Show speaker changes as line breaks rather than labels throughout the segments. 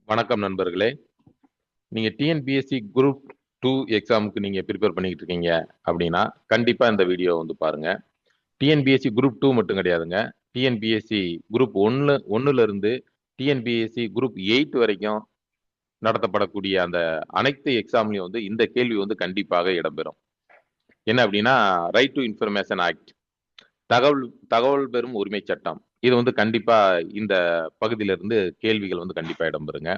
வணக்கம் நண்பர்களே. நீங்க டிஎன்பிஎஸ்சி குரூப் 2 எக்ஸாமுக்கு நீங்க ப்ரிப்பேர் பண்ணிக்கிட்டு இருக்கீங்க அப்படின்னா, கண்டிப்பா இந்த வீடியோ வந்து பாருங்க. டிஎன்பிஎஸ்சி குரூப் 2 மட்டும் கிடையாதுங்க. டிஎன்பிஎஸ்சி குரூப் 1ல இருந்து டிஎன்பிஎஸ்சி குரூப் 8 வரைக்கும் நடத்தப்படக்கூடிய அந்த அனைத்து எக்ஸாம்லயும் வந்து இந்த கேள்வி வந்து கண்டிப்பாக இடம்பெறும். என்ன அப்படின்னா, ரைட் டு இன்ஃபர்மேஷன் ஆக்ட், தகவல் தகவல் பெறும் உரிமை சட்டம். இது வந்து கண்டிப்பா இந்த பகுதியிலிருந்து கேள்விகள் வந்து கண்டிப்பா இடம்பெறுங்க.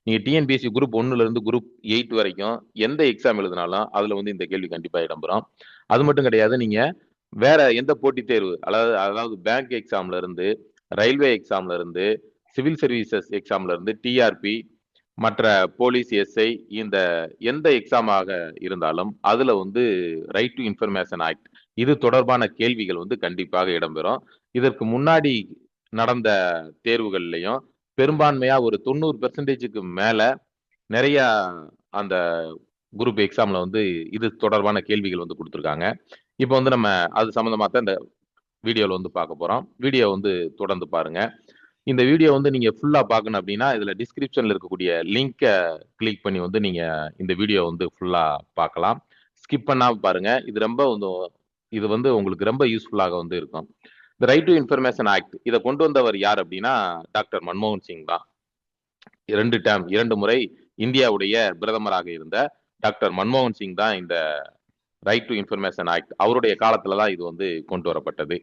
நீங்க டிஎன்பிஎஸ்சி குரூப் 1ல இருந்து குரூப் 8 வரைக்கும் எந்த எக்ஸாம் எழுதினாலும் அதுல வந்து இந்த கேள்வி கண்டிப்பா இடம்பெறும். அது மட்டும் கிடையாது, நீங்க வேற எந்த போட்டித் தேர்வு, அதாவது பேங்க் எக்ஸாம்ல இருந்து, ரயில்வே எக்ஸாம்ல இருந்து, சிவில் சர்வீசஸ் எக்ஸாம்ல இருந்து, டிஆர்பி, மற்ற போலீஸ், எஸ்ஐ, இந்த எந்த எக்ஸாமாக இருந்தாலும் அதுல வந்து ரைட் டு இன்ஃபர்மேஷன் ஆக்ட் இது தொடர்பான கேள்விகள் வந்து கண்டிப்பாக இடம்பெறும். இதற்கு முன்னாடி நடந்த தேர்வுகள்லையும் பெரும்பான்மையா ஒரு 90% மேல நிறைய அந்த குரூப் எக்ஸாம்ல வந்து இது தொடர்பான கேள்விகள் வந்து கொடுத்துருக்காங்க. இப்போ வந்து நம்ம அது சம்பந்தமா தான் இந்த வீடியோல வந்து பார்க்க போறோம். வீடியோ வந்து தொடர்ந்து பாருங்க. இந்த வீடியோ வந்து நீங்க ஃபுல்லா பார்க்கணும் அப்படின்னா, இதுல டிஸ்கிரிப்ஷன்ல இருக்கக்கூடிய லிங்கை கிளிக் பண்ணி வந்து நீங்க இந்த வீடியோ வந்து ஃபுல்லா பார்க்கலாம். ஸ்கிப் பண்ணாம பாருங்க. இது வந்து உங்களுக்கு ரொம்ப யூஸ்ஃபுல்லாக வந்து இருக்கும். இந்த ரைட் டு இன்ஃபர்மேஷன் ஆக்ட் இதை கொண்டு வந்தவர் யார் அப்படின்னா, டாக்டர் மன்மோகன் சிங் தான். 2 முறை இந்தியாவுடைய பிரதமராக இருந்த டாக்டர் மன்மோகன் சிங் தான் இந்த ரைட் டு இன்ஃபர்மேஷன் ஆக்ட் அவருடைய காலத்துல தான் இது வந்து கொண்டு வரப்பட்டது.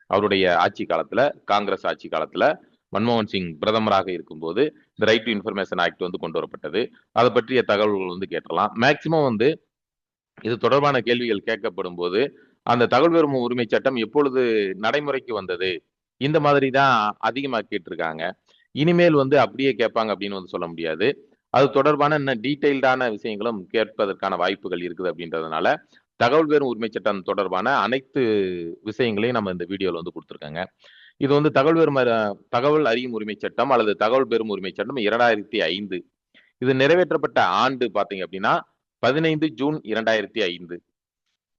அவருடைய ஆட்சி காலத்துல, காங்கிரஸ் ஆட்சி காலத்துல மன்மோகன் சிங் பிரதமராக இருக்கும்போது இந்த ரைட் டு இன்ஃபர்மேஷன் ஆக்ட் வந்து கொண்டு வரப்பட்டது. அதை பற்றிய தகவல்கள் வந்து கேட்டலாம். மேக்சிமம் வந்து இது தொடர்பான கேள்விகள் கேட்கப்படும் போது அந்த தகவல் பெறும் உரிமை சட்டம் எப்பொழுது நடைமுறைக்கு வந்தது, இந்த மாதிரி தான் அதிகமாக கேட்டிருக்காங்க. இனிமேல் வந்து அப்படியே கேட்பாங்க அப்படின்னு வந்து சொல்ல முடியாது. அது தொடர்பான இன்னும் டீட்டெயில்டான விஷயங்களும் கேட்பதற்கான வாய்ப்புகள் இருக்குது அப்படின்றதுனால தகவல் பெறும் உரிமை சட்டம் தொடர்பான அனைத்து விஷயங்களையும் நம்ம இந்த வீடியோல வந்து கொடுத்துருக்காங்க. இது வந்து தகவல் அறியும் உரிமை சட்டம் அல்லது தகவல் பெறும் உரிமை சட்டம் 2005. இது நிறைவேற்றப்பட்ட ஆண்டு பாத்தீங்க அப்படின்னா 15 ஜூன் 2005.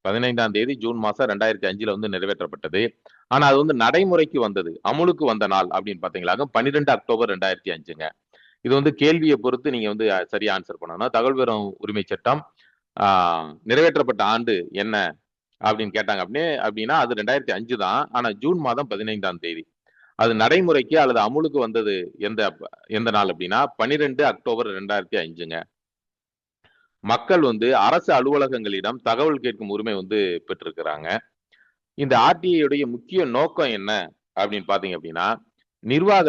15ஆம் தேதி ஜூன் மாசம் 2005ல வந்து நிறைவேற்றப்பட்டது. ஆனா அது வந்து நடைமுறைக்கு வந்தது, அமுலுக்கு வந்த நாள் அப்படின்னு பாத்தீங்களாக 12 அக்டோபர் 2005ங்க. இது வந்து கேள்வியை பொறுத்து நீங்க வந்து சரியா ஆன்சர் பண்ணணும். தகவல் பெறும் உரிமை சட்டம் நிறைவேற்றப்பட்ட ஆண்டு என்ன அப்படின்னு கேட்டாங்க அப்படின்னா அது 2005 தான். ஆனா ஜூன் மாதம் 15ஆம் தேதி. அது நடைமுறைக்கு அல்லது அமுலுக்கு வந்தது எந்த எந்த நாள் அப்படின்னா 12 அக்டோபர் 2005ங்க. மக்கள் வந்து அரசு அலுவலகங்களிடம் தகவல் கேட்கும் உரிமை வந்து பெற்றிருக்கிறாங்க. இந்த ஆர்டிஐ உடைய முக்கிய நோக்கம் என்ன அப்படின்னு பாத்தீங்க அப்படின்னா, நிர்வாக